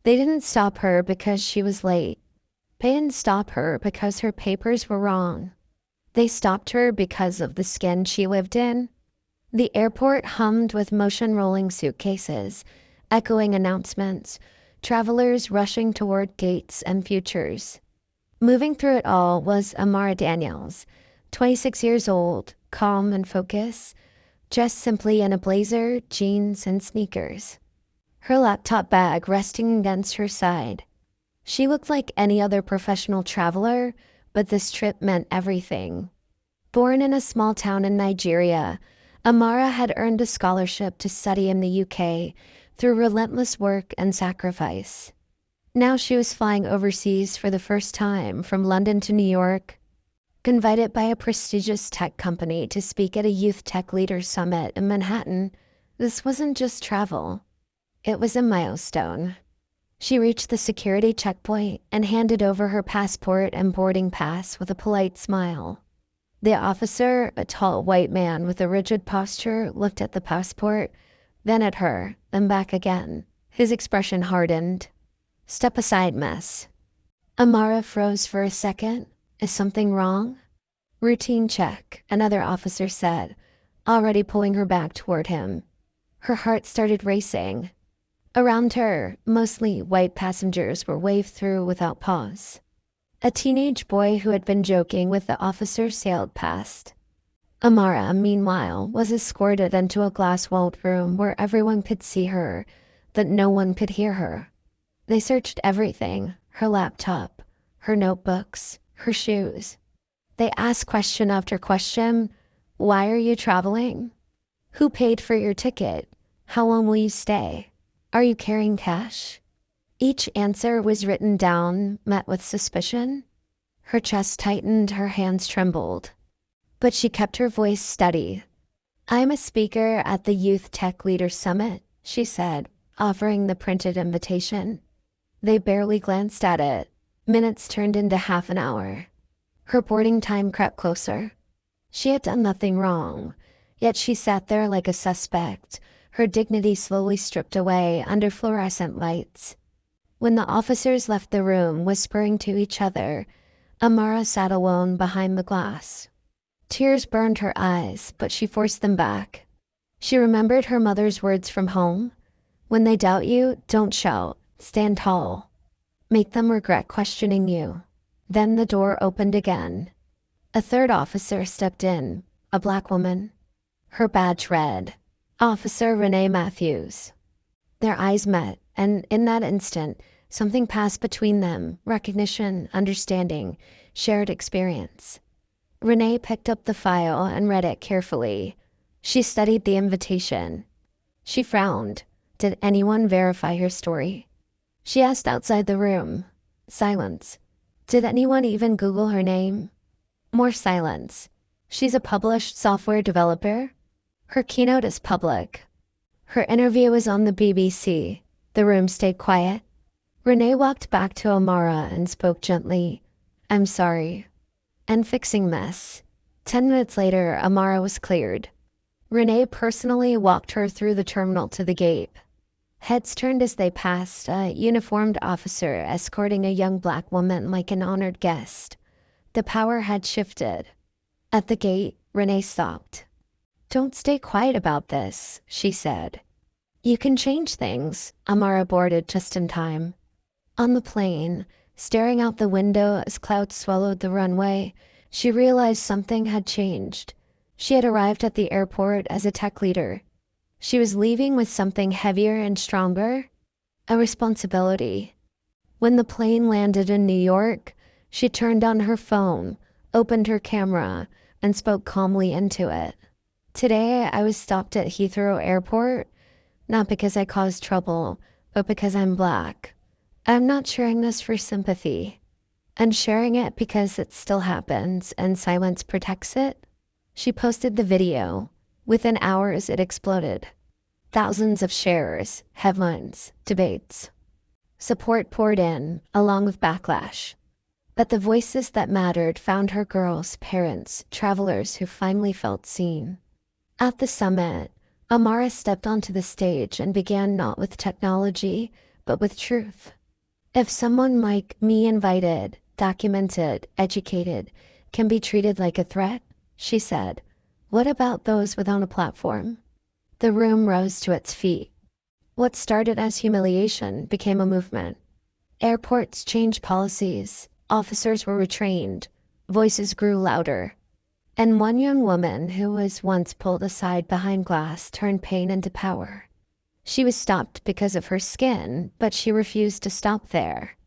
They didn't stop her because she was late. They didn't stop her because her papers were wrong. They stopped her because of the skin she lived in. The airport hummed with motion-rolling suitcases, echoing announcements, travelers rushing toward gates and futures. Moving through it all was Amara Daniels, 26 years old, calm and focused, dressed simply in a blazer, jeans, and sneakers. Her laptop bag resting against her side. She looked like any other professional traveler, but this trip meant everything. Born in a small town in Nigeria, Amara had earned a scholarship to study in the UK through relentless work and sacrifice. Now she was flying overseas for the first time from London to New York, invited by a prestigious tech company to speak at a youth tech leaders summit in Manhattan. This wasn't just travel. It was a milestone. She reached the security checkpoint and handed over her passport and boarding pass with a polite smile. The officer, a tall white man with a rigid posture, looked at the passport, then at her, then back again. His expression hardened. "Step aside, miss." Amara froze for a second. "Is something wrong?" "Routine check," another officer said, already pulling her back toward him. Her heart started racing. Around her, mostly white passengers were waved through without pause. A teenage boy who had been joking with the officer sailed past. Amara, meanwhile, was escorted into a glass-walled room where everyone could see her, but no one could hear her. They searched everything, her laptop, her notebooks, her shoes. They asked question after question. "Why are you traveling? Who paid for your ticket? How long will you stay? Are you carrying cash?" Each answer was written down, met with suspicion. Her chest tightened, her hands trembled. But she kept her voice steady. "I'm a speaker at the Youth Tech Leaders Summit," she said, offering the printed invitation. They barely glanced at it. Minutes turned into half an hour. Her boarding time crept closer. She had done nothing wrong, yet she sat there like a suspect, her dignity slowly stripped away under fluorescent lights. When the officers left the room, whispering to each other, Amara sat alone behind the glass. Tears burned her eyes, but she forced them back. She remembered her mother's words from home. "When they doubt you, don't shout. Stand tall. Make them regret questioning you." Then the door opened again. A third officer stepped in, a black woman. Her badge read, "Officer Renee Matthews." Their eyes met, and in that instant, something passed between them, recognition, understanding, shared experience. Renee picked up the file and read it carefully. She studied the invitation. She frowned. Did anyone verify her story? She asked outside the room. Silence. Did anyone even Google her name? More silence. She's a published software developer. Her keynote is public. Her interview is on the BBC. The room stayed quiet. Renee walked back to Amara and spoke gently. "I'm sorry." "And fixing this." 10 minutes later, Amara was cleared. Renee personally walked her through the terminal to the gate. Heads turned as they passed, a uniformed officer escorting a young black woman like an honored guest. The power had shifted. At the gate, Renee stopped. "Don't stay quiet about this," she said. "You can change things." Amara boarded just in time. On the plane, staring out the window as clouds swallowed the runway, she realized something had changed. She had arrived at the airport as a tech leader. She was leaving with something heavier and stronger, a responsibility. When the plane landed in New York, she turned on her phone, opened her camera, and spoke calmly into it. "Today, I was stopped at Heathrow Airport, not because I caused trouble, but because I'm black. I'm not sharing this for sympathy. I'm sharing it because it still happens and silence protects it." She posted the video. Within hours, it exploded. Thousands of shares, headlines, debates. Support poured in, along with backlash. But the voices that mattered found her girls, parents, travelers who finally felt seen. At the summit, Amara stepped onto the stage and began not with technology, but with truth. If someone like me, invited, documented, educated, can be treated like a threat, she said, what about those without a platform? The room rose to its feet. What started as humiliation became a movement. Airports changed policies, officers were retrained, voices grew louder. And one young woman who was once pulled aside behind glass turned pain into power. She was stopped because of her skin, but she refused to stop there.